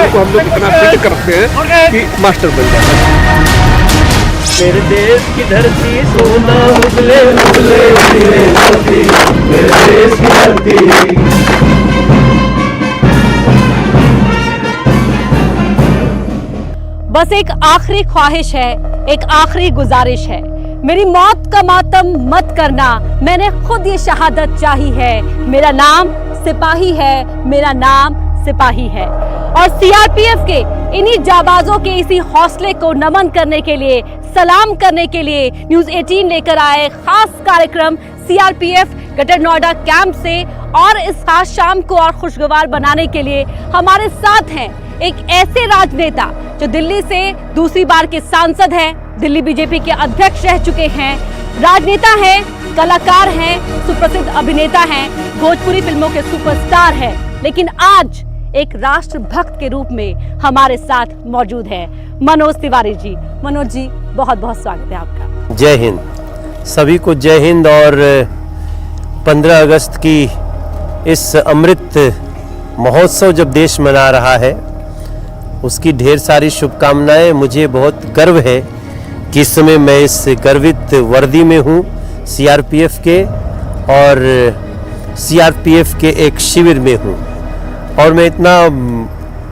को हम लोग इतना फिट करते हैं कि मास्टर बन जाता है। मेरे देश की धरती सोना उगले उगले उगले धरती, मेरे देश की धरती। बस एक आखिरी ख्वाहिश है, एक आखिरी गुजारिश है, मेरी मौत का मातम मत करना, मैंने खुद ये शहादत चाही है। मेरा नाम सिपाही है, मेरा नाम सिपाही है। और सीआरपीएफ के इन्हीं जाबाजों के इसी हौसले को नमन करने के लिए, सलाम करने के लिए न्यूज़ 18 लेकर आए खास कार्यक्रम सीआरपीएफ ग्रेटर नोएडा कैंप से। और इस खास शाम को और खुशगवार बनाने के लिए हमारे साथ हैं एक ऐसे राजनेता जो दिल्ली से दूसरी बार के सांसद हैं, दिल्ली बीजेपी के अध्यक्ष रह चुके हैं, राजनेता हैं, कलाकार हैं, सुप्रसिद्ध अभिनेता हैं, भोजपुरी फिल्मों के सुपरस्टार हैं, लेकिन आज एक राष्ट्रभक्त के रूप में हमारे साथ मौजूद है मनोज तिवारी जी। मनोज जी, बहुत बहुत स्वागत है आपका। जय हिंद, सभी को जय हिंद। और 15 अगस्त की इस अमृत महोत्सव जब देश मना रहा है, उसकी ढेर सारी शुभकामनाएं। मुझे बहुत गर्व है कि इस समय मैं इस गर्वित वर्दी में हूँ सीआरपीएफ के, और सीआरपीएफ के एक शिविर में हूँ, और मैं इतना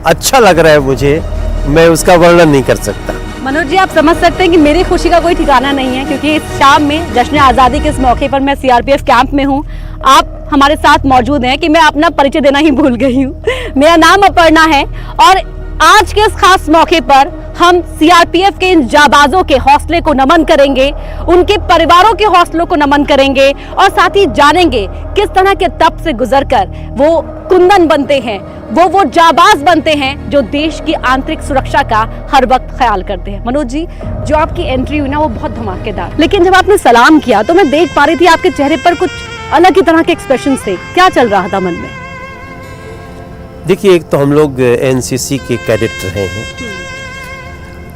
अच्छा लग रहा है मुझे, मैं उसका वर्णन नहीं कर सकता। मनोज जी, आप समझ सकते हैं कि मेरी खुशी का कोई ठिकाना नहीं है, क्योंकि इस शाम में जश्न आज़ादी के इस मौके पर मैं सीआरपीएफ कैंप में हूँ, आप हमारे साथ मौजूद हैं कि मैं अपना परिचय देना ही भूल गई हूँ। मेरा नाम अपर्णा है और आज के इस खास मौके पर हम सीआरपीएफ के इन जाबाजों के हौसले को नमन करेंगे, उनके परिवारों के हौसलों को नमन करेंगे, और साथ ही जानेंगे किस तरह के तप से गुजरकर वो कुंदन बनते हैं, वो जाबाज बनते हैं जो देश की आंतरिक सुरक्षा का हर वक्त ख्याल करते हैं। मनोज जी, जो आपकी एंट्री हुई ना, वो बहुत धमाकेदार, लेकिन जब आपने सलाम किया तो मैं देख पा रही थी आपके चेहरे पर कुछ अलग ही तरह के एक्सप्रेशन थे। क्या चल रहा था मन में? देखिए, एक तो हम लोग एनसीसी के कैडेट रहे हैं,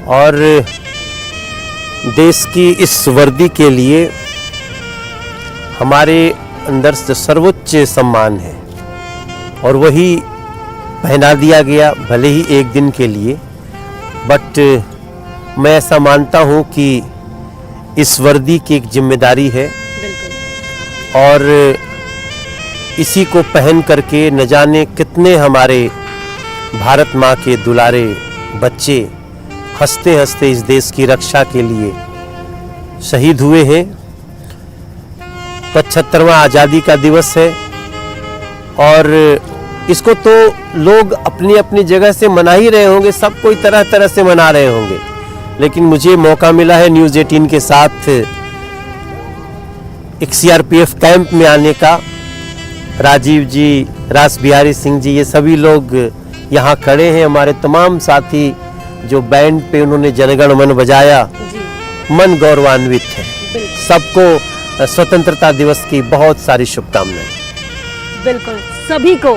और देश की इस वर्दी के लिए हमारे अंदर से सर्वोच्च सम्मान है, और वही पहना दिया गया, भले ही एक दिन के लिए, बट मैं ऐसा मानता हूँ कि इस वर्दी की एक जिम्मेदारी है, और इसी को पहन करके न जाने कितने हमारे भारत माँ के दुलारे बच्चे हंसते हंसते इस देश की रक्षा के लिए शहीद हुए हैं। 75वां आज़ादी का दिवस है, और इसको तो लोग अपनी अपनी जगह से मना ही रहे होंगे, सब कोई तरह तरह से मना रहे होंगे, लेकिन मुझे मौका मिला है न्यूज़ 18 के साथ एक सीआरपीएफ कैंप में आने का। राजीव जी, रास बिहारी सिंह जी, ये सभी लोग यहाँ खड़े हैं, हमारे तमाम साथी जो बैंड पे उन्होंने जनगण मन बजाया, मन गौरवान्वित है। सबको स्वतंत्रता दिवस की बहुत सारी शुभकामनाएं। बिल्कुल, सभी को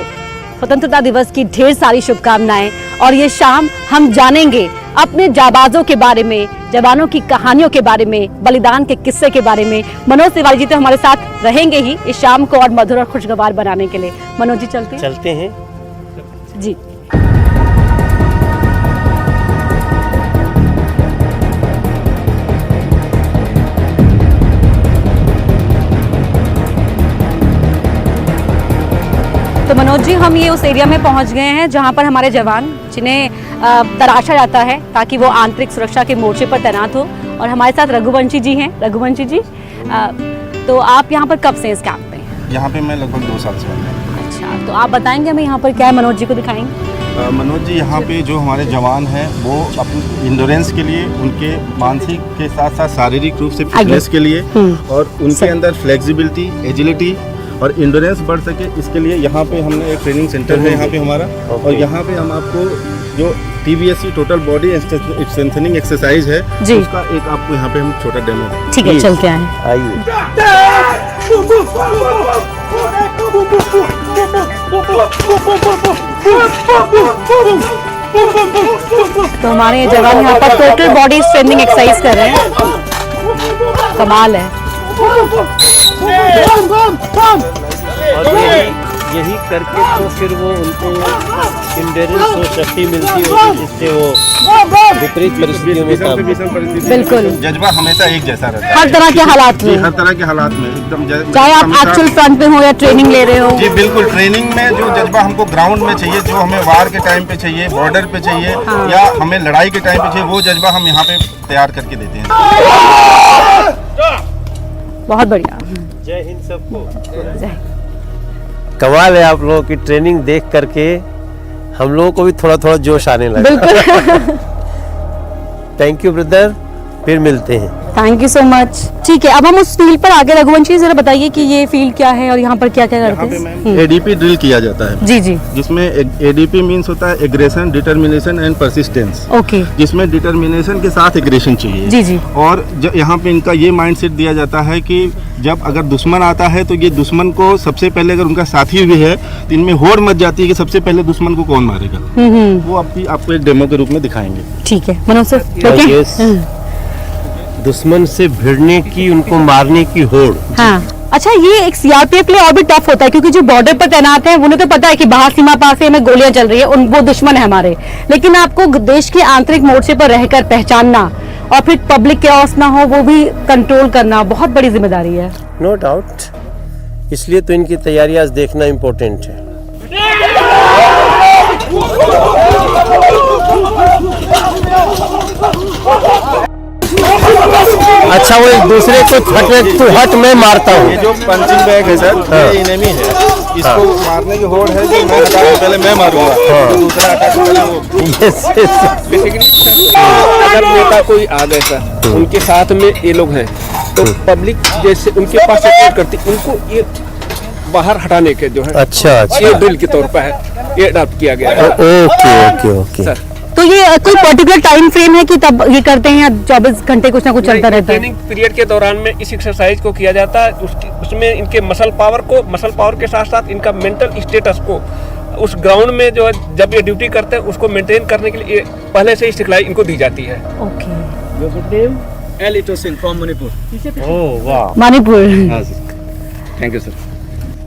स्वतंत्रता दिवस की ढेर सारी शुभकामनाएं। और ये शाम हम जानेंगे अपने जाबाजों के बारे में, जवानों की कहानियों के बारे में, बलिदान के किस्से के बारे में। मनोज तिवारी जी तो हमारे साथ रहेंगे ही इस शाम को और मधुर और खुशगवार बनाने के लिए। मनोज जी, चलते हैं जी। तो मनोज जी, हम ये उस एरिया में पहुंच गए हैं जहां पर हमारे जवान, जिन्हें तराशा जाता है ताकि वो आंतरिक सुरक्षा के मोर्चे पर तैनात हो, और हमारे साथ रघुवंशी जी हैं। रघुवंशी जी, तो आप यहाँ पर कब से इस कैंप में? यहाँ पे मैं लगभग 2 साल से हूँ। अच्छा, तो आप बताएंगे हमें यहाँ पर क्या है? मनोज जी को दिखाएंगे। मनोज जी, यहाँ पे जो हमारे जवान हैं वो अपनी इंडोरेंस के लिए, उनके मानसिक के साथ साथ शारीरिक रूप से फिटनेस के लिए, और उनके अंदर फ्लेक्सिबिलिटी, एजिलिटी और इंडोरेंस बढ़ सके, इसके लिए यहाँ पे हमने एक ट्रेनिंग सेंटर है यहाँ पे हमारा, और यहाँ पे हम आपको जो TBSC total body strengthening exercise है उसका एक आपको यहाँ पे हम छोटा डेमो। ठीक है, चलते हैं, आइए। तो हमारे जवान यहाँ पर टोटल बॉडी स्ट्रेंथनिंग एक्सरसाइज कर रहे हैं। कमाल है। और यही करके तो फिर वो उनको इंड्योरेंस वो शक्ति मिलती है जिससे वो विपरीत परिस्थितियों में काम बिल्कुल। जज्बा हमेशा एक जैसा रहता है हर तरह के हालात जी, में, हर तरह के हालात में एकदम चाहे आप हमेशा- एक्चुअल फ्रंट पे हो या ट्रेनिंग ले रहे हो। जी बिल्कुल, ट्रेनिंग में जो जज्बा हमको ग्राउंड में चाहिए, जो हमें वार के टाइम पे चाहिए, बॉर्डर पे चाहिए, या हमें लड़ाई के टाइम पे चाहिए, वो जज्बा हम यहाँ पे तैयार करके देते हैं। बहुत बढ़िया। जय हिंद सबको। जय। कमाल है आप लोगों की ट्रेनिंग देख करके हम लोगों को भी थोड़ा थोड़ा जोश आने लगा। बिल्कुल। थैंक यू ब्रदर, फिर मिलते हैं। Thank you so much. ठीक है, अब हम उस फील्ड पर आगे। रघुवंशी जरा बताइए कि ये फील्ड क्या है और यहाँ पर क्या क्या यहाँ करते पे हैं। मैम एडीपी ड्रिल किया जाता है, जी जी। जिसमें एडीपी मीन्स होता है aggression, determination and persistence, okay. जिसमें डिटर्मिनेशन के साथ एग्रेशन चाहिए। जी जी। और यहाँ पे इनका ये माइंडसेट दिया जाता है कि जब अगर दुश्मन आता है तो ये दुश्मन को सबसे पहले, अगर उनका साथी भी है तो इनमें होड़ मच जाती है कि सबसे पहले दुश्मन को कौन मारेगा। वो आपको एक डेमो के रूप में दिखाएंगे। ठीक है मनोज सर, Yes. दुश्मन से भिड़ने की, उनको मारने की होड़। हाँ। अच्छा, ये एक सीआरपीएफ के लिए और भी टफ होता है, क्योंकि जो बॉर्डर पर तैनात है उन्हें तो पता है कि बाहर सीमा पार से हमें गोलियां चल रही है, वो दुश्मन है हमारे, लेकिन आपको देश के आंतरिक मोर्चे पर रहकर पहचानना और फिर पब्लिक कैओस ना हो वो भी कंट्रोल करना बहुत बड़ी जिम्मेदारी है। नो डाउट, इसलिए तो इनकी तैयारी आज देखना इम्पोर्टेंट है। अच्छा, वो एक दूसरे को तू हट मैं मारता ये हूँ। जो पंचिंग बैग है सर, ये इनेमी है, इसको मारने की होड़ है कि मैं हटा के पहले मैं मारूंगा, तो दूसरा हटा के पहले वो। बेसिकली अगर नेता कोई आ गए सर, उनके साथ में ये लोग हैं, तो पब्लिक जैसे उनके पास सपोर्ट करती, उनको ये बाहर हटाने के जो है अच्छा अच्छा, ये ड्रिल के तौर पर है, ये अडॉप्ट किया गया है ओके ओके ओके। सर। तो ये कोई पर्टिकुलर टाइम फ्रेम है कि तब ये करते हैं या 24 घंटे कुछ ना कुछ चलता रहता है? ट्रेनिंग पीरियड के दौरान में इस एक्सरसाइज को किया जाता है, उसमें इनके मसल पावर के साथ साथ इनका मेंटल स्टेटस को उस ग्राउंड में जो है जब ये ड्यूटी करते हैं उसको मेंटेन करने के लिए पहले से ही सिखलाई इनको दी जाती है। Okay. Elito Singh from Manipur. ओह वाह, मणिपुर। Thank you sir.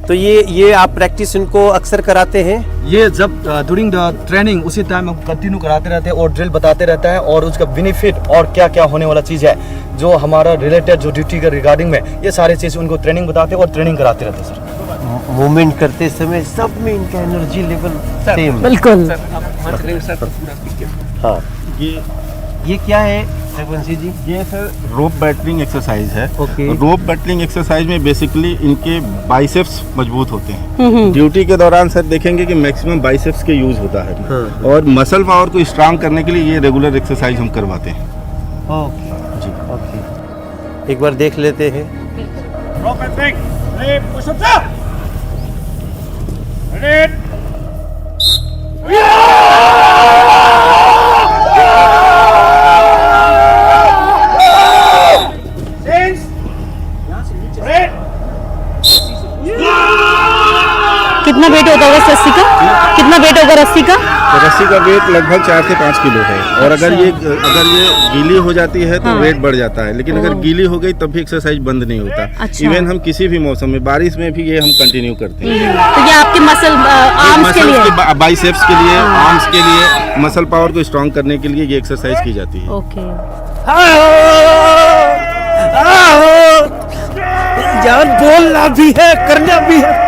तो ये आप प्रैक्टिस इनको अक्सर कराते हैं? ये जब ड्यूरिंग द ट्रेनिंग उसी टाइम हम कंटिन्यू कराते रहते हैं और ड्रिल बताते रहता है और उसका बेनिफिट और क्या क्या होने वाला चीज़ है जो हमारा रिलेटेड जो ड्यूटी के रिगार्डिंग में, ये सारी चीज़ उनको ट्रेनिंग बताते हैं और ट्रेनिंग कराते रहते हैं सर। मूवमेंट करते समय सब में इनका एनर्जी लेवल सेम। बिल्कुल। सर हाँ, ये क्या है रघुवंशी जी? ये सर रोप बैटरिंग एक्सरसाइज है। ओके। रोप बैटरिंग एक्सरसाइज में बेसिकली इनके बाइसेप्स मजबूत होते हैं। ड्यूटी के दौरान सर देखेंगे कि मैक्सिमम बाइसेप्स के यूज होता है। हाँ। और मसल पावर को स्ट्रांग करने के लिए ये रेगुलर एक्सरसाइज हम करवाते हैं। ओके जी ओके, एक बार देख लेते हैं। कितना वेट होता होगा इस रस्सी का? कितना वेट होगा रस्सी का? तो रस्सी का वेट लगभग 4 से 5 किलो है। और अगर ये गीली हो जाती है तो हाँ। वेट बढ़ जाता है, लेकिन अगर गीली हो गई तब भी एक्सरसाइज बंद नहीं होता। अच्छा। इवन हम किसी भी मौसम में, बारिश में भी ये हम कंटिन्यू करते हैं। तो ये आपके मसल आर्म्स के लिए? बाइसेप्स के लिए, आर्म्स के लिए, मसल पावर को स्ट्रांग करने के लिए ये एक्सरसाइज की जाती है। ओके। जान बोलना भी है, करना भी है।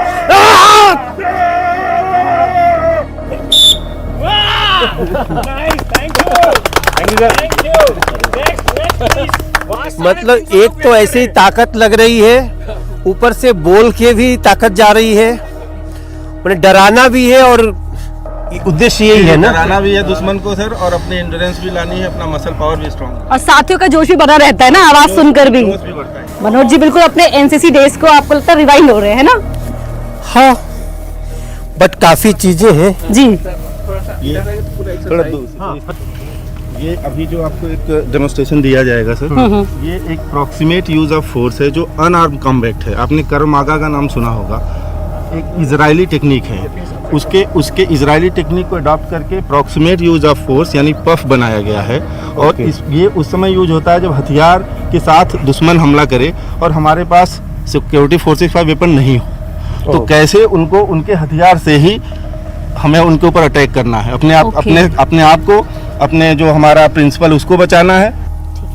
मतलब एक तो ऐसे ही ताकत लग रही है, ऊपर से बोल के भी ताकत जा रही है, मतलब डराना भी है और उद्देश्य यही है ना? डराना भी है दुश्मन को सर, और अपनी एंड्योरेंस भी लानी है, अपना मसल पावर भी स्ट्रांग। और साथियों का जोश भी बना रहता है ना, आवाज सुनकर भी। जोश भी बढ़ता है। मनोज जी बिल्कुल अपने एनसीसी डेज को आपको लगता है रिवाइंड हो रहे हैं ना? हाँ, बट काफी चीजें हैं जी। थोड़ा दूर। ये अभी जो आपको एक डेमोन्स्ट्रेशन दिया जाएगा सर, ये एक प्रॉक्सिमेट यूज ऑफ फोर्स है जो अनआर्म कॉम्बैट है। आपने कर्मागा का नाम सुना होगा, एक इजरायली टेक्निक है। उसके इजरायली टेक्निक को अडॉप्ट करके प्रॉक्सिमेट यूज ऑफ फोर्स यानी पफ बनाया गया है। और ये उस समय यूज होता है जब हथियार के साथ दुश्मन हमला करे और हमारे पास सिक्योरिटी फोर्सेस का वेपन नहीं हो, तो कैसे उनको उनके हथियार से ही हमें उनके ऊपर अटैक करना है, अपने आप Okay. अपने आप को, अपने जो हमारा प्रिंसिपल उसको बचाना है।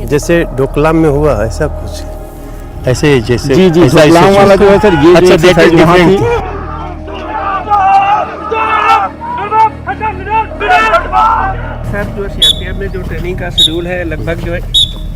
जैसे डोकलाम में हुआ ऐसा कुछ, ऐसे जैसे जी ऐसा डोकलाम ऐसे- वाला जो है सर, ये अच्छा, जो that is exercise वहाँ different थी। सर जो सीआरपीएफ में जो ट्रेनिंग का शेड्यूल है लगभग जो है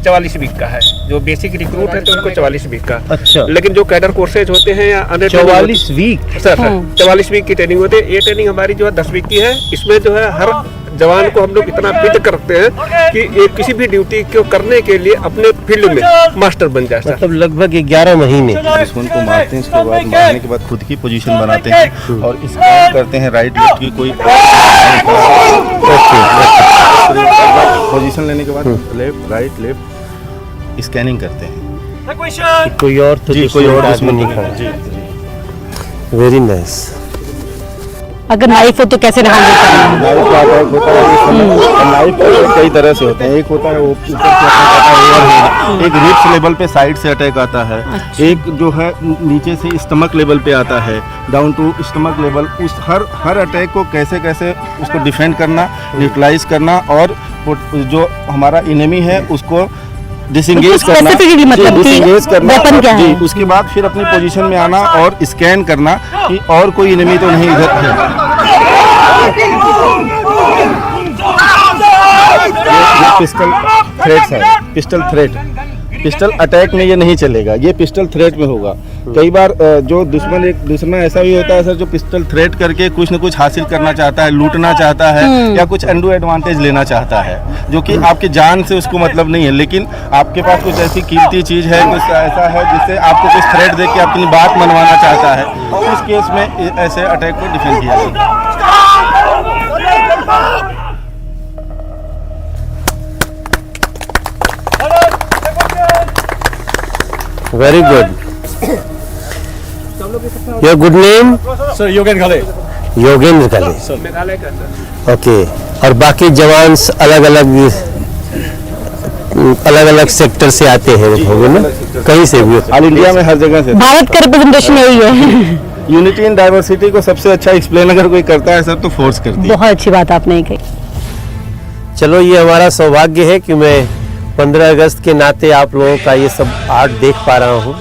44 वीक का है। जो बेसिक रिक्रूट है तो उनको 44 वीक का। अच्छा, लेकिन जो कैडर कोर्सेज होते हैं या अन्य 44 वीक। सर 44 वीक की ट्रेनिंग होती है। ये ट्रेनिंग हमारी जो है 10 वीक की है। इसमें जो है हर जवान को हम लोग इतना फिट करते हैं कि ये किसी भी ड्यूटी को करने के लिए अपने फील्ड में मास्टर बन जाए सर। मतलब लगभग 11 महीने। दुश्मन को मारते हैं, उसके बाद मारने के बाद खुद की पोजीशन बनाते हैं और स्कैन करते हैं राइट लेफ्ट की कोई पोजीशन लेने के बाद लेफ्ट राइट लेफ्ट स्कैनिंग करते हैं। कोई और तो जी कोई और आदमी नहीं दुश्मन खड़ा। जी वेरी नाइस। अगर नाइफ हो तो कैसे हैंडल नाइफ का अटैक होता है। नाइफ का कई तरह से होते हैं। एक होता है वो ऊपर से अटैक आता है, एक रिब्स लेवल पे साइड से अटैक आता है, एक जो है नीचे से स्टमक लेवल पे आता है, डाउन टू स्टमक लेवल। उस हर अटैक को कैसे कैसे उसको डिफेंड करना, न्यूट्रलाइज करना और जो हमारा इनेमी है उसको डिसएंगेज करना। specifically मतलब कि डिसएंगेज करना weapon क्या है? जी, उसके बाद फिर अपनी पोजीशन में आना और स्कैन करना कि और कोई इनेमी तो नहीं इधर है। ये पिस्टल थ्रेट है, पिस्टल थ्रेट। पिस्टल अटैक में ये नहीं चलेगा, ये पिस्टल थ्रेट में होगा। कई बार जो दुश्मन ऐसा भी होता है सर, जो पिस्टल थ्रेट करके कुछ न कुछ हासिल करना चाहता है, लूटना चाहता है या कुछ अनडू एडवांटेज लेना चाहता है, जो कि आपकी जान से उसको मतलब नहीं है, लेकिन आपके पास कुछ ऐसी कीमती चीज़ है, कुछ ऐसा है जिससे आपको कुछ थ्रेट दे के अपनी बात मनवाना चाहता है। तो उस केस में ऐसे अटैक को डिफेंड किया जाता है। Very good. Your good name? Sir Yogendra Ghale. Yogendra Kale. Meghalaya का सर। ओके। और बाकी जवान अलग अलग सेक्टर से आते हैं होंगे ना, कहीं से भी? ऑल इंडिया में हर जगह से। भारत का रिप्रेजेंटेशन यही है। यूनिटी इन डाइवर्सिटी को सबसे अच्छा एक्सप्लेन अगर कोई करता है सर तो फोर्स करती है। बहुत अच्छी बात आपने कही। चलो, ये हमारा सौभाग्य है कि मैं 15 अगस्त के नाते आप लोगों का ये सब आर्ट देख पा रहा हूँ।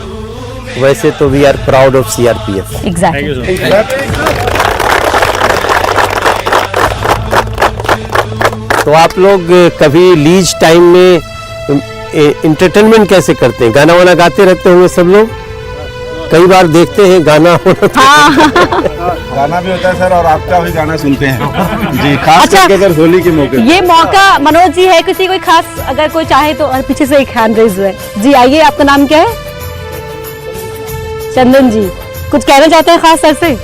वैसे तो we are proud of CRPF. Exactly. तो आप लोग कभी लीज टाइम में इंटरटेनमेंट कैसे करते हैं? गाना वाना गाते रहते होंगे सब लोग? कई बार देखते हैं गाना गाना भी होता है सर और आपका भी गाना सुनते हैं जी, खास अच्छा, करके अगर होली के मौके ये मौका मनोज जी है, किसी कोई खास अगर कोई चाहे तो। और पीछे से एक हैंड रेज है जी। आइए, आपका नाम क्या है? चंदन जी, कुछ कहना चाहते हैं खास सर से?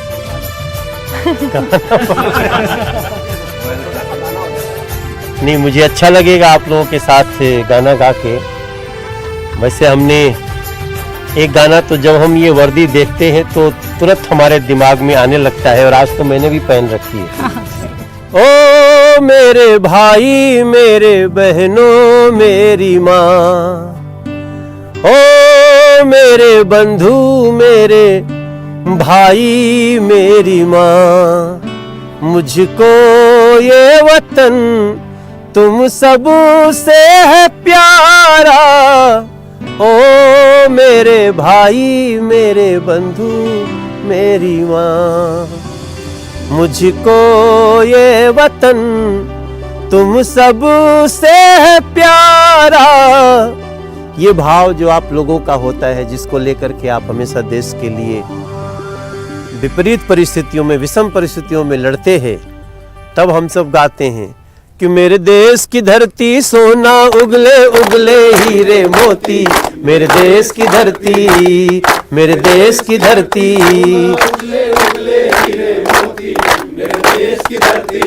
नहीं, मुझे अच्छा लगेगा आप लोगों के साथ गाना गा के। वैसे हमने एक गाना तो जब हम ये वर्दी देखते हैं तो तुरंत हमारे दिमाग में आने लगता है, और आज तो मैंने भी पहन रखी है। ओ मेरे भाई, मेरे बहनों, मेरी माँ, ओ मेरे बंधु, मेरे भाई, मेरी माँ, मुझको ये वतन तुम सब से है प्यारा। ओ मेरे भाई, मेरे बंधु, मेरी माँ, मुझको ये वतन तुम सब से है प्यारा। ये भाव जो आप लोगों का होता है, जिसको लेकर के आप हमेशा देश के लिए विपरीत परिस्थितियों में, विषम परिस्थितियों में लड़ते हैं, तब हम सब गाते हैं कि मेरे देश की धरती सोना उगले उगले हीरे मोती, मेरे देश की धरती, मेरे देश की धरती, उगले उगले हीरे मोती, मेरे देश की धरती।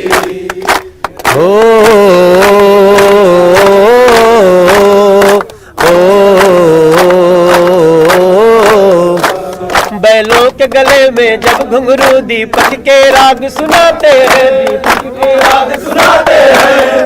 बैलों के गले में जब घुंघरू दीपक के राग सुनाते हैं, दीपक के राग सुनाते हैं।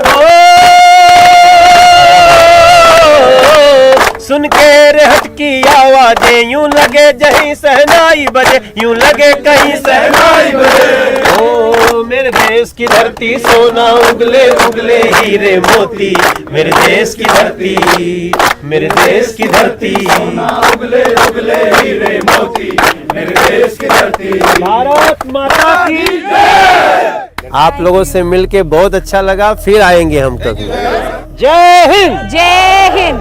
सुन के रहट की आवाजें यूं लगे जहीं सहनाई बजे, यूं लगे कहीं सहनाई बजे। ओ मेरे देश की धरती सोना उगले उगले हीरे मोती, मेरे देश की धरती, मेरे देश की धरती सोना उगले उगले हीरे मोती, मेरे देश की धरती। भारत माता की जय। आप लोगों से मिलके बहुत अच्छा लगा, फिर आएंगे हम कभी। जय हिंद। जय हिंद।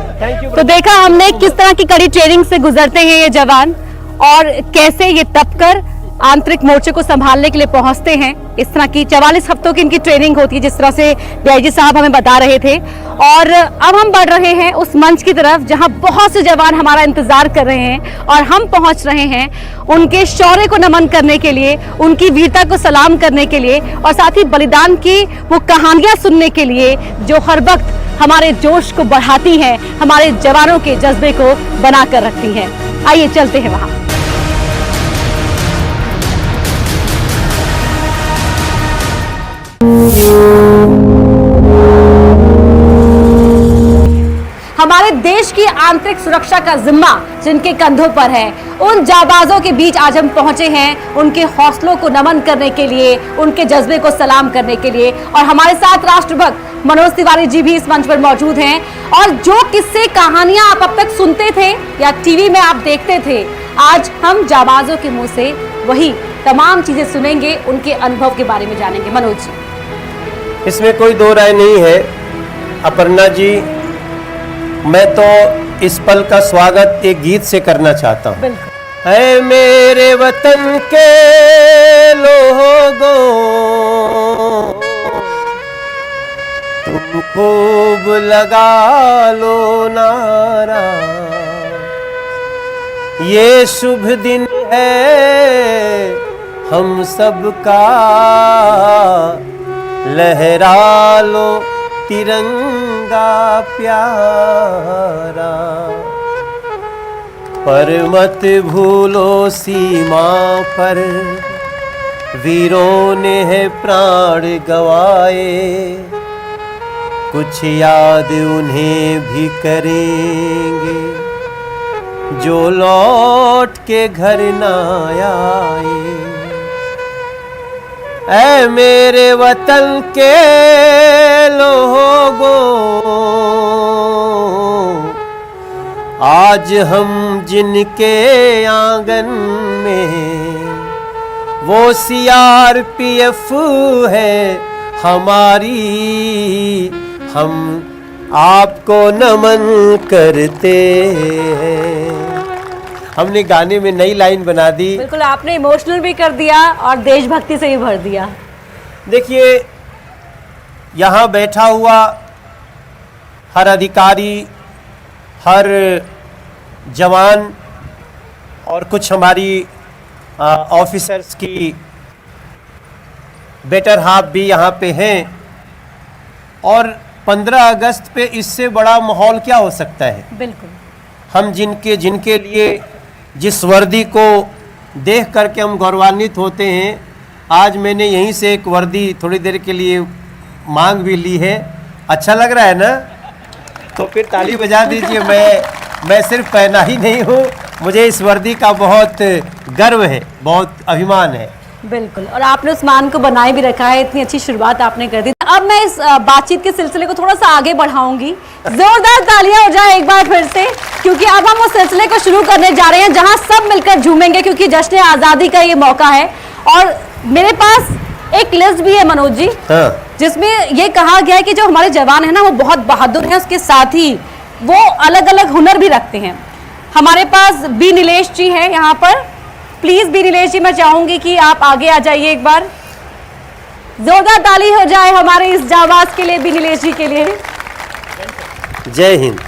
तो देखा हमने किस तरह की कड़ी ट्रेनिंग से गुजरते हैं ये जवान और कैसे ये तपकर आंतरिक मोर्चे को संभालने के लिए पहुंचते हैं। इस तरह की 44 हफ्तों की इनकी ट्रेनिंग होती है, जिस तरह से डीआईजी साहब हमें बता रहे थे। और अब हम बढ़ रहे हैं उस मंच की तरफ जहां बहुत से जवान हमारा इंतजार कर रहे हैं और हम पहुंच रहे हैं उनके शौर्य को नमन करने के लिए, उनकी वीरता को सलाम करने के लिए और साथ ही बलिदान की वो कहानियां सुनने के लिए जो हर वक्त हमारे जोश को बढ़ाती हैं, हमारे जवानों के जज्बे को बनाकर रखती हैं। आइए चलते हैं वहां। हमारे देश की आंतरिक सुरक्षा का जिम्मा जिनके कंधों पर है, उन जाबाजों के बीच आज हम पहुंचे हैं उनके हौसलों को नमन करने के लिए, उनके जज्बे को सलाम करने के लिए। और हमारे साथ राष्ट्रभक्त मनोज तिवारी जी भी इस मंच पर मौजूद हैं। और जो किस्से कहानियां आप अब तक सुनते थे या टीवी में आप देखते थे, आज हम जाबाजों के मुंह से वही तमाम चीजें सुनेंगे, उनके अनुभव के बारे में जानेंगे। मनोज जी, इसमें कोई दो राय नहीं है। अपर्णा जी, मैं तो इस पल का स्वागत एक गीत से करना चाहता हूँ। है मेरे वतन के लोगों, तुम खूब लगा लो नारा, ये शुभ दिन है हम सबका, लहरा लो तिरंगा प्यारा, पर मत भूलो सीमा पर वीरों ने है प्राण गवाए, कुछ याद उन्हें भी करेंगे जो लौट के घर ना आए। ऐ मेरे वतन के लोगों, आज हम जिनके आंगन में वो सीआरपीएफ है हमारी, हम आपको नमन करते हैं। हमने गाने में नई लाइन बना दी। बिल्कुल, आपने इमोशनल भी कर दिया और देशभक्ति से भी भर दिया। देखिए, यहाँ बैठा हुआ हर अधिकारी, हर जवान और कुछ हमारी ऑफिसर्स की बेटर हाफ भी यहाँ पे हैं। और 15 अगस्त पे इससे बड़ा माहौल क्या हो सकता है। बिल्कुल, हम जिनके लिए जिस वर्दी को देख करके हम गौरवान्वित होते हैं, आज मैंने यहीं से एक वर्दी थोड़ी देर के लिए मांग भी ली है। अच्छा लग रहा है ना? तो फिर ताली बजा दीजिए। मैं सिर्फ पहना ही नहीं हूँ, मुझे इस वर्दी का बहुत गर्व है, बहुत अभिमान है। बिल्कुल, और आपने उस मान को बनाए भी रखा है। इतनी अच्छी शुरुआत आपने कर दी। अब मैं इस बातचीत के सिलसिले को थोड़ा सा आगे बढ़ाऊंगी। जोरदार तालियां हो जाए एक बार फिर से, क्योंकि अब हम उस सिलसिले को शुरू करने जा रहे हैं जहां सब मिलकर झूमेंगे, क्योंकि जश्न आज़ादी का ये मौका है। और मेरे पास एक लिस्ट भी है मनोज जी, जिसमें ये कहा गया है कि जो हमारे जवान है ना, वो बहुत बहादुर हैं, उसके साथ ही वो अलग अलग हुनर भी रखते हैं। हमारे पास बी नीलेश जी हैं यहाँ पर। प्लीज बी नीलेश जी, मैं चाहूंगी कि आप आगे आ जाइए एक बार। जोरदार ताली हो जाए हमारे इस जाबाज के लिए, बी नीलेश जी के लिए। जय हिंद।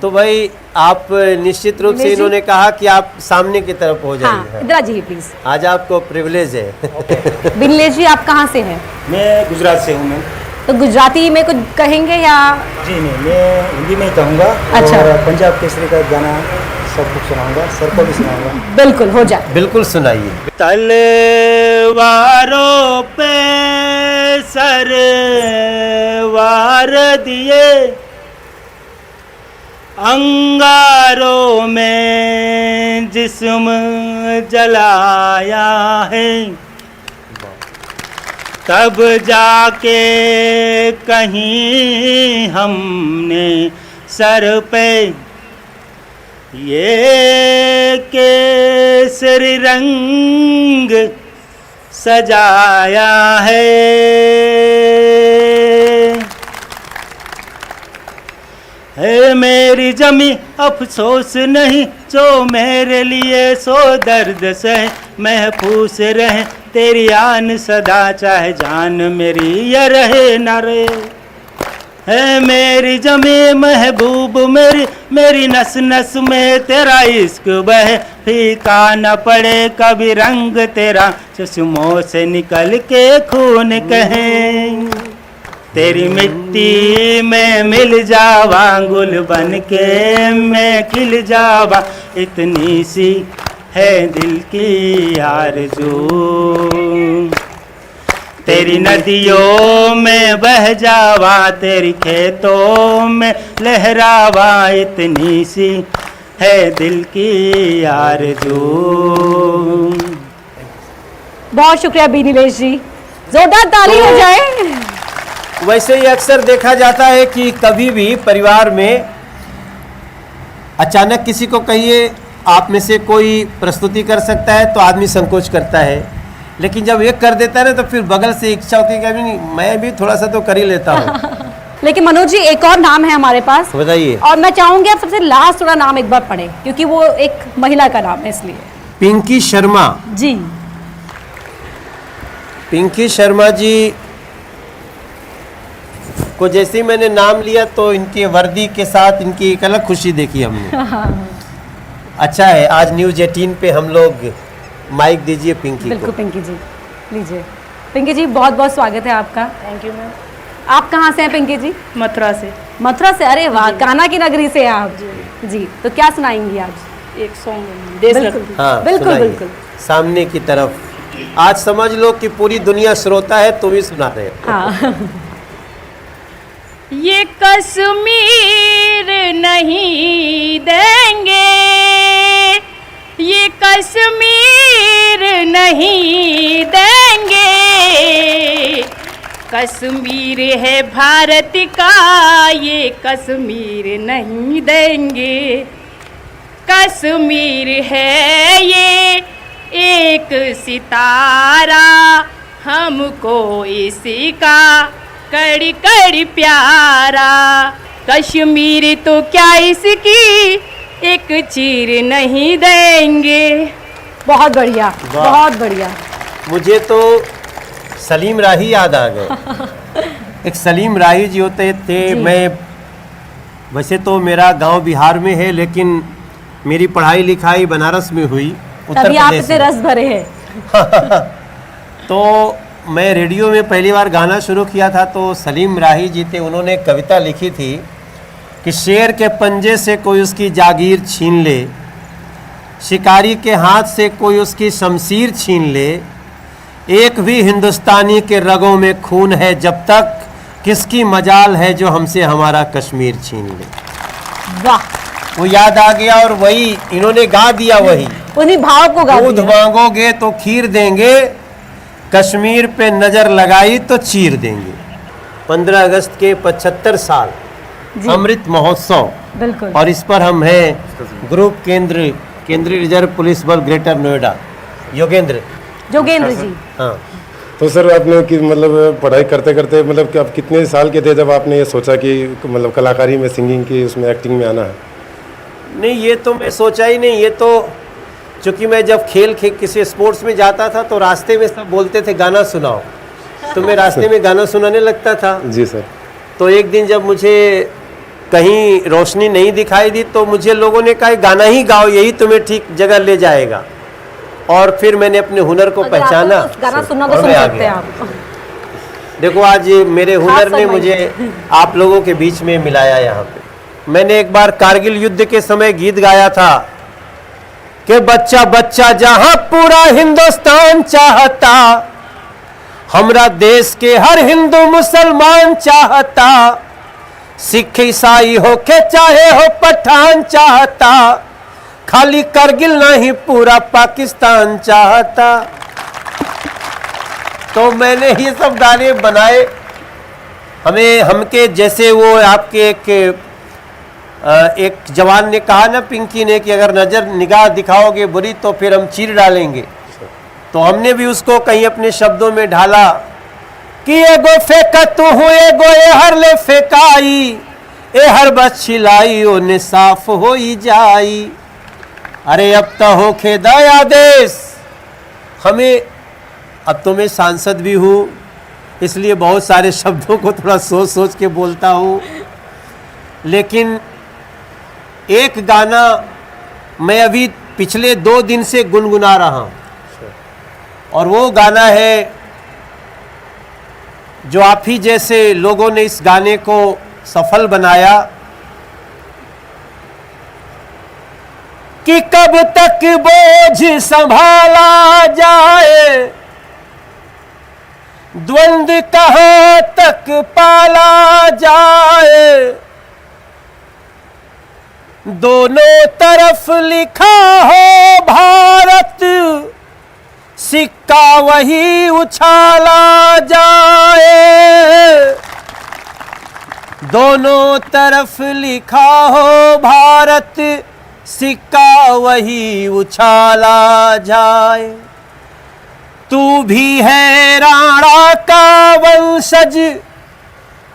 तो भाई आप निश्चित रूप से, इन्होंने कहा कि आप सामने की तरफ हो जाइए। हाँ, इधर आ जाइए प्लीज। आज आपको प्रिविलेज है। बी नीलेश जी, आप कहाँ से हैं? मैं गुजरात से हूँ। मैं तो गुजराती में कुछ कहेंगे या? जी नहीं, मैं हिंदी में ही कहूँगा। अच्छा। और पंजाब केसरी का गाना सब कुछ सुनाऊंगा, सर को भी सुनाऊंगा। बिल्कुल, हो जाए। बिल्कुल सुनाइए। तलवारों पे सर वार दिए, अंगारों में जिस्म जलाया है, तब जाके कहीं हमने सर पे ये केसरी रंग सजाया है। है मेरी जमी अफसोस नहीं, जो मेरे लिए सो दर्द से महफूस रहे, तेरी आन सदा चाहे जान मेरी ये रहे न रहे। है मेरी जमी महबूब मेरी नस नस में तेरा इश्क बहे, फीका न पड़े कभी रंग तेरा, चश्मों से निकल के खून कहे। तेरी मिट्टी में मिल जावा, गुल बन के मैं खिल जावा, इतनी सी है दिल की आरज़ू। तेरी नदियों में बह जावा, तेरी खेतों में लहरावा, इतनी सी है दिल की आरज़ू। बहुत शुक्रिया बी नीलेश जी, जोरदार ताली हो जाए। वैसे ही अक्सर देखा जाता है कि कभी भी परिवार में अचानक किसी को कहिए आप में से कोई प्रस्तुति कर सकता है तो आदमी संकोच करता है, लेकिन जब एक कर देता है ना तो फिर बगल से इच्छा होती है कि नहीं मैं भी थोड़ा सा तो कर ही लेता हूँ। लेकिन मनोज जी एक और नाम है हमारे पास, बताइए। और मैं चाहूंगी आप सबसे लास्ट थोड़ा नाम एक बार पढ़ें, क्योंकि वो एक महिला का नाम है इसलिए। पिंकी शर्मा जी। पिंकी शर्मा जी को जैसे ही मैंने नाम लिया तो इनके वर्दी के साथ इनकी एक अलग खुशी देखी हमने। अच्छा है, आज न्यूज़ 18 पे हम लोग माइक दीजिए पिंकी बिल्कुल को। पिंकी जी लीजिए। पिंकी जी बहुत बहुत स्वागत है आपका। Thank you ma'am. आप कहाँ से हैं पिंकी जी? मथुरा से। मथुरा से? अरे वाह, कान्हा की नगरी से हैं आप। जी तो क्या सुनाएंगी आज? एक सॉन्ग देश बिल्कुल हाँ, बिल्कुल सुनाइए। बिल्कुल। सामने की तरफ आज समझ लो कि पूरी दुनिया श्रोता है तो भी सुना रहे हो। हाँ। ये कश्मीर नहीं देंगे, ये कश्मीर नहीं देंगे, कश्मीर है भारत का, ये कश्मीर नहीं देंगे, कश्मीर है ये एक सितारा, हमको इसी का कड़ी कड़ी प्यारा, कश्मीर तो क्या इसकी एक चीर नहीं देंगे। बहुत बढ़िया, बहुत बढ़िया। मुझे तो सलीम राही याद आ गए। एक सलीम राही जी होते थे। मैं वैसे तो मेरा गांव बिहार में है, लेकिन मेरी पढ़ाई लिखाई बनारस में हुई, उत्तर तभी आप प्रदेश इतने में। रस भरे हैं। तो मैं रेडियो में पहली बार गाना शुरू किया था तो सलीम राही जी थे, उन्होंने एक कविता लिखी थी कि शेर के पंजे से कोई उसकी जागीर छीन ले, शिकारी के हाथ से कोई उसकी शमशीर छीन ले, एक भी हिंदुस्तानी के रगों में खून है जब तक, किसकी मजाल है जो हमसे हमारा कश्मीर छीन ले। वाह, वो याद आ गया और वही इन्होंने गा दिया। वही उन्हीं भाव को गा दूध दिया। मांगोगे तो खीर देंगे, कश्मीर पे नजर लगाई तो चीर देंगे। 15 अगस्त के 75 साल अमृत महोत्सव, बिल्कुल। और इस पर हम हैं ग्रुप केंद्रीय रिजर्व पुलिस बल ग्रेटर नोएडा, जोगेंद्र जी। हाँ। तो सर आपने कि मतलब पढ़ाई करते करते मतलब कि आप कितने साल के थे जब आपने ये सोचा कि मतलब कलाकारी में, सिंगिंग की, उसमें एक्टिंग में आना है? नहीं, ये तो मैं सोचा ही नहीं। ये तो चूँकि मैं जब किसी स्पोर्ट्स में जाता था तो रास्ते में सब बोलते थे गाना सुनाओ, तो मैं रास्ते में गाना सुनाने लगता था। जी सर। तो एक दिन जब मुझे कहीं रोशनी नहीं दिखाई दी तो मुझे लोगों ने कहा गाना ही गाओ, यही तुम्हें ठीक जगह ले जाएगा। और फिर मैंने अपने हुनर को अगर पहचाना। आपको तो गाना सुनना तो और सुन मैं आ सकते गया। हैं आप। देखो आज मेरे हुनर ने मुझे आप लोगों के बीच में मिलाया। यहाँ पे मैंने एक बार कारगिल युद्ध के समय गीत गाया था कि बच्चा बच्चा जहां पूरा हिंदुस्तान चाहता, हमरा देश के हर हिंदू मुसलमान चाहता, सिख ईसाई हो के चाहे हो पठान चाहता, खाली करगिल नहीं पूरा पाकिस्तान चाहता। तो मैंने ये सब गाने बनाए। हमके जैसे वो आपके एक जवान ने कहा ना, पिंकी ने, कि अगर नजर निगाह दिखाओगे बुरी तो फिर हम चीर डालेंगे। तो हमने भी उसको कहीं अपने शब्दों में ढाला कि एगो फेंका तू हूँ एगो ए हर ले फेंकाई, ए हर बस छिलाई ओने साफ हो ही जाई। अरे अब तो हो खे दया देश हमें। अब तो मैं सांसद भी हूँ, इसलिए बहुत सारे शब्दों को थोड़ा सोच सोच के बोलता हूँ। लेकिन एक गाना मैं अभी पिछले 2 दिन से गुनगुना रहा हूँ, और वो गाना है जो आप ही जैसे लोगों ने इस गाने को सफल बनाया कि कब तक बोझ संभाला जाए, द्वंद्व कहाँ तक पाला जाए, दोनों तरफ लिखा हो भारत, सिक्का वही उछाला जाए। दोनों तरफ लिखा हो भारत, सिक्का वही उछाला जाए। तू भी है राणा का वंशज,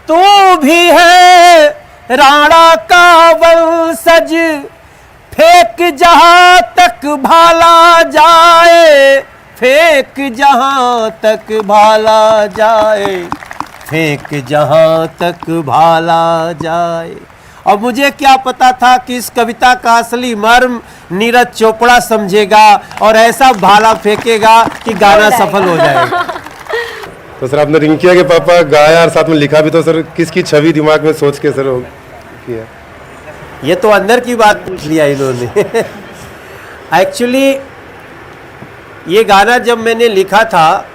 तू भी है राणा का वंशज, फेंक जहां तक भाला जाए, फेंक जहां तक भाला जाए, फेंक जहां तक भाला जाए। और मुझे क्या पता था कि इस कविता का असली मर्म नीरज चोपड़ा समझेगा और ऐसा भाला फेंकेगा कि गाना सफल हो जाएगा। तो सर आपने रिंकिया के पापा गाया और साथ में लिखा भी, तो सर किसकी छवि दिमाग में सोच के सर वो किया? ये तो अंदर की बात पूछ लिया इन्होंने। एक्चुअली ये गाना जब मैंने लिखा था,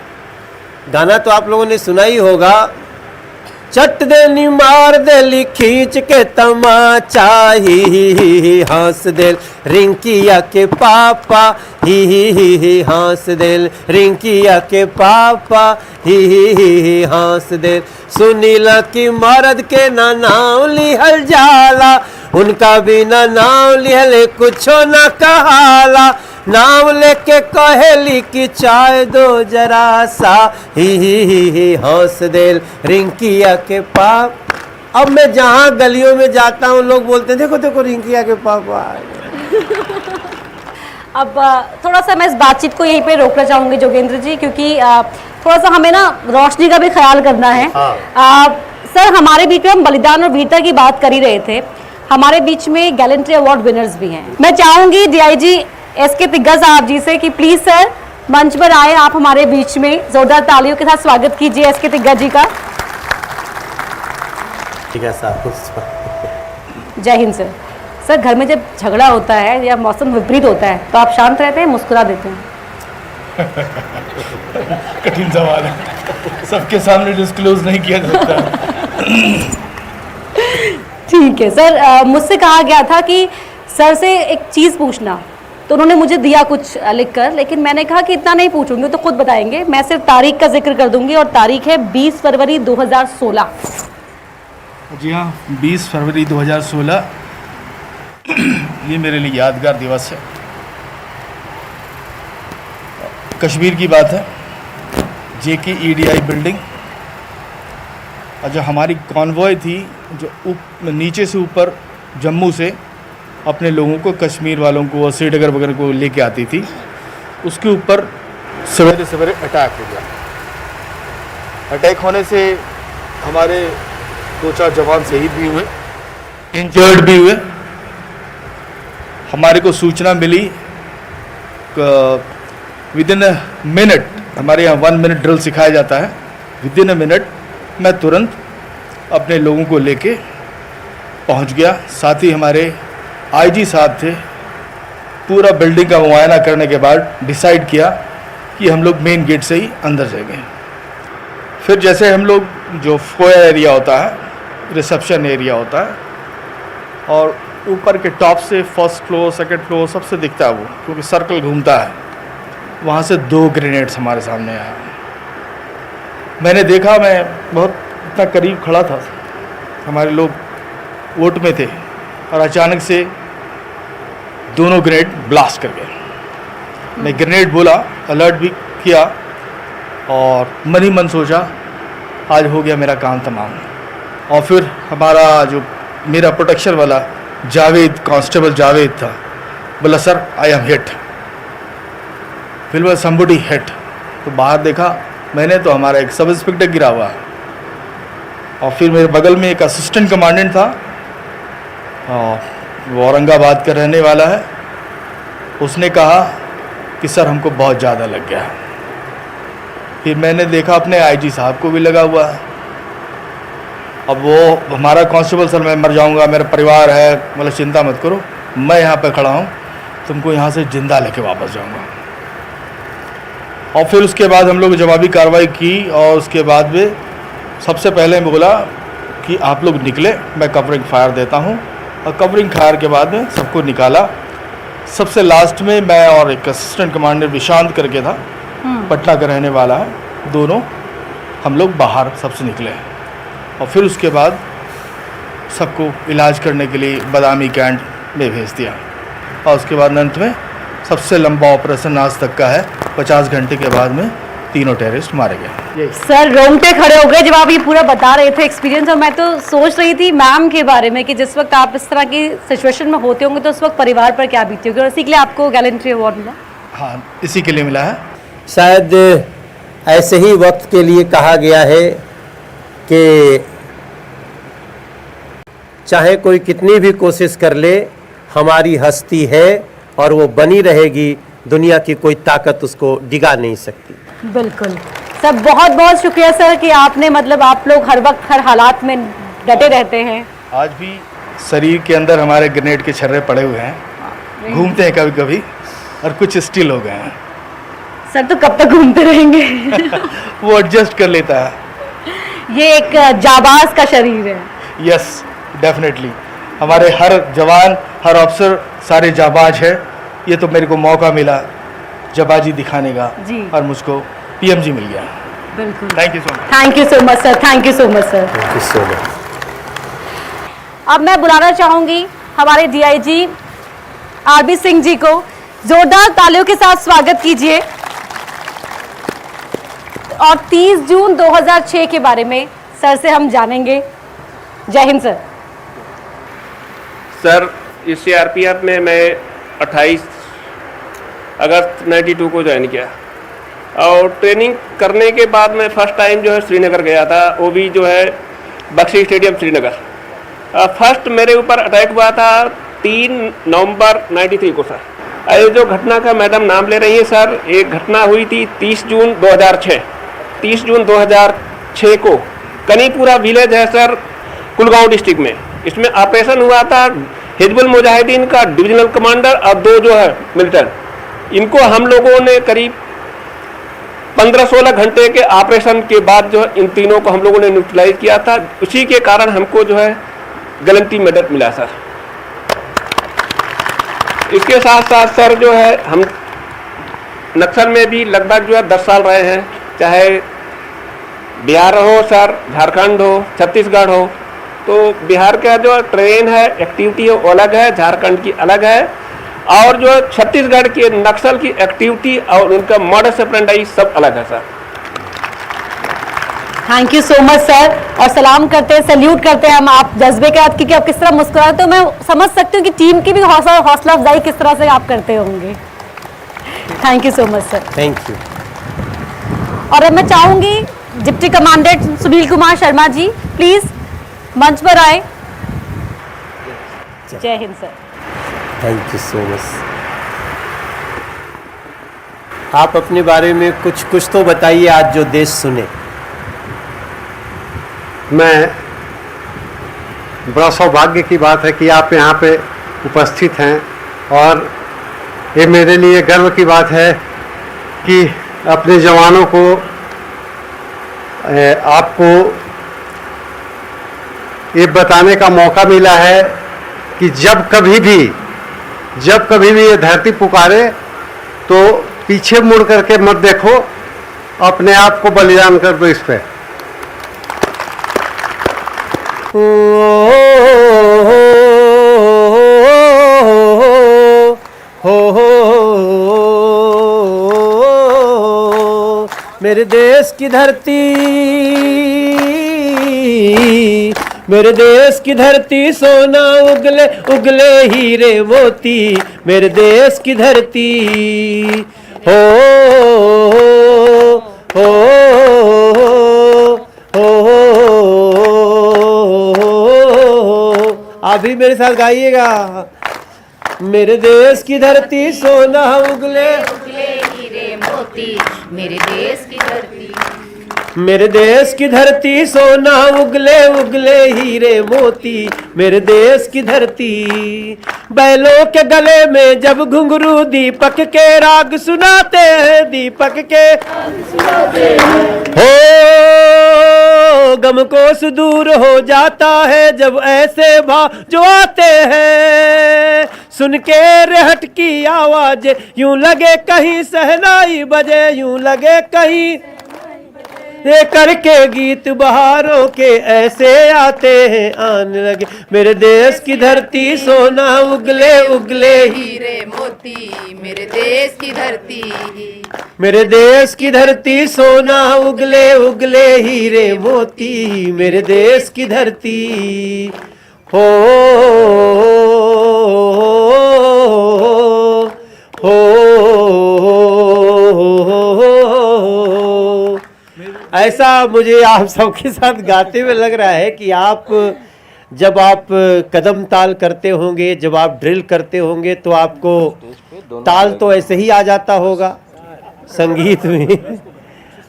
गाना तो आप लोगों ने सुना ही होगा, चट देनी मार देली खींच के तमाचा, ही हंस देल रिंकिया के पापा, ही हंस देल रिंकिया के पापा, ही हंस देल। सुनीला की मर्द के ना नाम लिहल जाला, उनका बिना नाम लिहले कुछो न कहाला, नाम लेके कहेली कि चाय दो जरा सा, ही हंस देल रिंकिया के पाप। अब मैं जहाँ गलियों में जाता हूँ लोग बोलते हैं देखो देखो रिंकिया के पापा। अब थोड़ा सा मैं इस बातचीत को यहीं पे रोकना चाहूँगी जोगेंद्र जी, क्योंकि थोड़ा सा हमें ना रोशनी का भी ख्याल करना है। सर हमारे बीच में हम बलिदान और वीरता की बात कर ही रहे थे, हमारे बीच में गैलेंट्री अवार्ड विनर्स भी हैं। मैं चाहूँगी डीआईजी एसके तिग्गा साहब जी से कि प्लीज सर मंच पर आए, आप हमारे बीच में जोरदार तालियों के साथ स्वागत कीजिए एसके तिग्गा जी का। जय हिंद सर। सर घर में जब झगड़ा होता है या मौसम विपरीत होता है तो आप शांत रहते हैं, मुस्कुरा देते हैं? कठिन सवाल है, सबके सामने डिस्क्लोज नहीं किया जा सकता। ठीक है सर, मुझसे कहा गया था कि सर से एक चीज़ पूछना, तो उन्होंने मुझे दिया कुछ लिखकर, लेकिन मैंने कहा कि इतना नहीं पूछूंगी तो खुद बताएंगे। मैं सिर्फ तारीख का जिक्र कर दूंगी, और तारीख है 20 फरवरी 2016। जी हाँ, 20 फरवरी 2016 ये मेरे लिए यादगार दिवस है। कश्मीर की बात है, JKEDI बिल्डिंग, और जो हमारी कॉन्वॉय थी जो नीचे से ऊपर जम्मू से अपने लोगों को, कश्मीर वालों को और श्रीनगर वगैरह को लेके आती थी, उसके ऊपर सवेरे सवेरे अटैक हो गया। अटैक होने से हमारे 2-4 जवान शहीद भी हुए, इंजर्ड भी हुए। हमारे को सूचना मिली विदिन अ मिनट, हमारे यहाँ 1 मिनट ड्रिल सिखाया जाता है, विदिन अ मिनट मैं तुरंत अपने लोगों को लेके पहुंच गया। साथ ही हमारे IG साहब थे। पूरा बिल्डिंग का मुआयना करने के बाद डिसाइड किया कि हम लोग मेन गेट से ही अंदर जाएंगे। फिर जैसे हम लोग जो फोयर एरिया होता है रिसेप्शन एरिया होता है, और ऊपर के टॉप से फर्स्ट फ्लोर सेकंड फ्लोर सबसे दिखता है वो, क्योंकि सर्कल घूमता है। वहाँ से 2 ग्रेनेड्स हमारे सामने आया। मैंने देखा, मैं बहुत इतना करीब खड़ा था, हमारे लोग वोट में थे, और अचानक से दोनों ग्रेनेड ब्लास्ट कर गए। मैं ग्रेनेड बोला, अलर्ट भी किया, और मन ही मन सोचा आज हो गया मेरा काम तमाम। और फिर हमारा जो मेरा प्रोटेक्शन वाला जावेद, कांस्टेबल जावेद था, बोला सर आई एम हिट, फिर बोला समबडी हिट। तो बाहर देखा मैंने, तो हमारा एक सब इंस्पेक्टर गिरा हुआ, और फिर मेरे बगल में एक असिस्टेंट कमांडेंट था, वो औरंगाबाद का रहने वाला है। उसने कहा कि सर हमको बहुत ज़्यादा लग गया। फिर मैंने देखा अपने आईजी साहब को भी लगा हुआ है। अब वो हमारा कांस्टेबल, सर मैं मर जाऊंगा, मेरा परिवार है, मतलब चिंता मत करो, मैं यहाँ पे खड़ा हूँ, तुमको यहाँ से जिंदा लेके वापस जाऊंगा। और फिर उसके बाद हम लोग जवाबी कार्रवाई की, और उसके बाद में सबसे पहले मैं बोला कि आप लोग निकले, मैं कवरिंग फायर देता हूँ, और कवरिंग फायर के बाद में सबको निकाला। सबसे लास्ट में मैं और एक असिस्टेंट कमांडर विशांत करके था, पटना का रहने वाला है, दोनों हम लोग बाहर सबसे निकले, और फिर उसके बाद सबको इलाज करने के लिए बदामी कैंट में भेज दिया। और उसके बाद अंत में सबसे लंबा ऑपरेशन आज तक का है, 50 घंटे के बाद में 3 टेररिस्ट मारे गए। सर रोंगटे खड़े हो गए जब आप ये पूरा बता रहे थे एक्सपीरियंस, और मैं तो सोच रही थी मैम के बारे में कि जिस वक्त आप इस तरह की सिचुएशन में होते होंगे तो उस वक्त परिवार पर क्या बीती होगी, और इसी के लिए आपको गैलेंट्री अवार्ड मिला। हाँ, इसी के लिए मिला है। शायद ऐसे ही वक्त के लिए कहा गया है कि चाहे कोई कितनी भी कोशिश कर ले, हमारी हस्ती है और वो बनी रहेगी, दुनिया की कोई ताकत उसको डिगा नहीं सकती। बिल्कुल सर, बहुत बहुत शुक्रिया सर कि आपने, मतलब आप लोग हर वक्त हर हालात में डटे रहते हैं। आज भी शरीर के अंदर हमारे ग्रेनेड के छर्रे पड़े हुए हैं, घूमते हैं कभी कभी, और कुछ स्टिल हो गए हैं। सर तो कब तक घूमते रहेंगे? वो एडजस्ट कर लेता है। ये एक जाबाज का शरीर है। यस, डेफिनेटली हमारे हर जवान, हर अफसर सारे जाबाज है। ये तो मेरे को मौका मिला जाबाजी दिखाने का जी, और मुझको पीएमजी मिल गया। बिल्कुल, thank you so much. Thank you so much sir, thank you so much sir. Thank you so much. अब मैं बुलाना चाहूंगी हमारे डीआईजी आरबी सिंह जी को, जोरदार तालियों के साथ स्वागत कीजिए। और 30 जून 2006 के बारे में सर से हम जानेंगे। जय हिंद सर। सर इस सीआरपीएफ में मैं 28 अगस्त 92 को ज्वाइन किया, और ट्रेनिंग करने के बाद मैं फर्स्ट टाइम जो है श्रीनगर गया था, वो भी जो है बख्शी स्टेडियम श्रीनगर। फर्स्ट मेरे ऊपर अटैक हुआ था 3 नवंबर 93 को सर। ये जो घटना का मैडम नाम ले रही है सर, एक घटना हुई थी 30 जून 2006। 30 जून 2006 को कनीपुरा विलेज है सर, कुलगांव डिस्ट्रिक्ट में। इसमें ऑपरेशन हुआ था हिजबुल मुजाहिदीन का डिविजनल कमांडर और 2 जो है मिलिटेंट, इनको हम लोगों ने करीब 15-16 घंटे के ऑपरेशन के बाद जो है इन तीनों को हम लोगों ने न्यूट्रलाइज किया था। उसी के कारण हमको जो है गैलेंट्री मेडल मिला सर। इसके साथ साथ सर जो है हम नक्सल में भी लगभग जो है 10 साल रहे हैं, चाहे बिहार हो सर, झारखंड हो, छत्तीसगढ़ हो। तो बिहार का जो ट्रेन है, एक्टिविटी है वो अलग है, झारखंड की अलग है, और जो छत्तीसगढ़ के नक्सल की एक्टिविटी और उनका मॉडस ऑपरेंडी सब अलग है sir. Thank you so much sir. और सलाम करते हैं, सैल्यूट करते हैं हम आप जज्बे के साथ, क्योंकि आप किस तरह मुस्कुराते हो, मैं समझ सकती हूँ कि टीम की भी हौसला अफजाई किस तरह से आप करते होंगे। Thank you so much sir. Thank you. और अब मैं चाहूंगी deputy commandant Sunil Kumar Sharma ji please मंच पर आए। जय हिंद sir. Thank you so much. आप अपने बारे में कुछ तो बताइए, आज जो देश सुने। मैं बड़ा सौभाग्य की बात है कि आप यहाँ पे उपस्थित हैं, और ये मेरे लिए गर्व की बात है कि अपने जवानों को आपको ये बताने का मौका मिला है कि जब कभी भी ये धरती पुकारे तो पीछे मुड़ करके मत देखो, अपने आप को बलिदान कर दो इस पे। मेरे देश की धरती, मेरे देश की धरती सोना उगले उगले हीरे मोती, मेरे देश की धरती हो हो हो। आप भी मेरे साथ गाइएगा। मेरे देश की धरती सोना उगले उगले हीरे मोती, मेरे देश की धरती, मेरे देश की धरती सोना उगले उगले हीरे मोती, मेरे देश की धरती। बैलों के गले में जब घुंघरू दीपक के राग सुनाते हैं, दीपक के हो गम को सुदूर हो जाता है जब ऐसे भाव जो आते हैं। सुन के रेहट की आवाज यूं लगे कहीं सहनाई बजे, यूं लगे कहीं ये करके गीत बहारों के ऐसे आते हैं आने लगे। मेरे देश की धरती सोना उगले उगले हीरे मोती, मेरे देश की धरती, मेरे देश की धरती सोना उगले उगले हीरे मोती, मेरे देश की धरती हो ऐसा मुझे आप सबके साथ गाते हुए लग रहा है कि आप जब आप कदम ताल करते होंगे, जब आप ड्रिल करते होंगे तो आपको ताल तो ऐसे ही आ जाता होगा।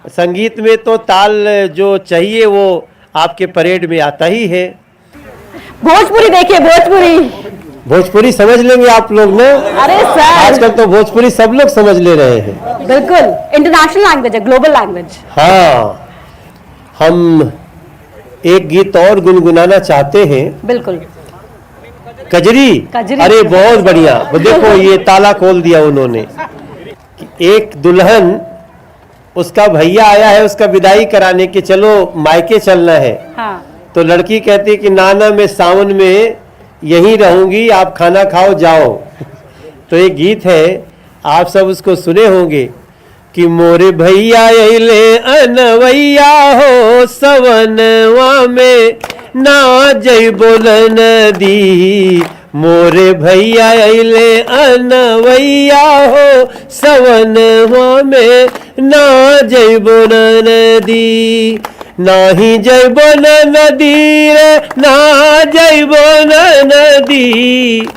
संगीत में तो ताल जो चाहिए वो आपके परेड में आता ही है। भोजपुरी देखिए, भोजपुरी समझ लेंगे आप लोग ना। अरे सर, आजकल तो भोजपुरी सब लोग समझ ले रहे हैं। बिल्कुल इंटरनेशनल लैंग्वेज है, ग्लोबल लैंग्वेज। हाँ, हम एक गीत और गुनगुनाना चाहते हैं। बिल्कुल, कजरी। अरे बहुत बढ़िया। वो देखो ये ताला खोल दिया उन्होंने। एक दुल्हन, उसका भैया आया है उसका विदाई कराने के, चलो मायके चलना है। हाँ। तो लड़की कहती है कि नाना मैं सावन में यहीं रहूंगी, आप खाना खाओ जाओ। तो एक गीत है, आप सब उसको सुने होंगे कि मोरे भैया अइले अनवैया हो सवनवा में ना जइबो नदी। मोरे भैया अइले अनवैया हो सवनवा में ना जइबो नदी। नाही जइबो नदी रे, ना जइबो नदी।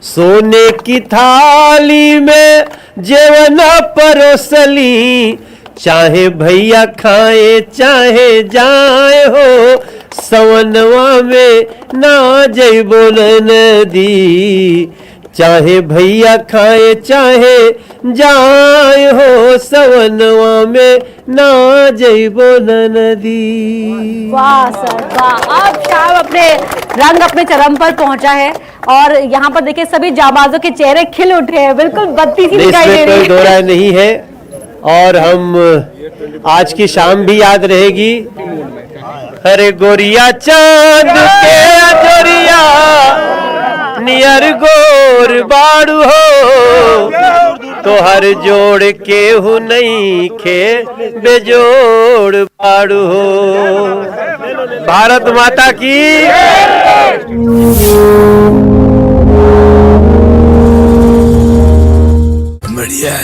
सोने की थाली में जेवन परोसली, चाहे भैया खाए चाहे जाए हो सवनवा में ना जइबो नदी। चाहे भैया खाए चाहे जाए हो सवनवा में ना जइबो नदी। वाह सर वाह। अब शाम अपने रंग अपने चरम पर पहुंचा है और यहाँ पर देखिए सभी जाबाजों के चेहरे खिल उठे हैं, बिल्कुल बत्ती सी दिखाई दे रही है। कोई दो राय नहीं है। और हम आज की शाम भी याद रहेगी। अरे गोरिया चांद के अजोरिया नियर गोर बाड़ू हो, तो हर जोड़ के हूँ नहीं खे बेजोड़ बाड़ू हो। भारत माता की बढ़िया।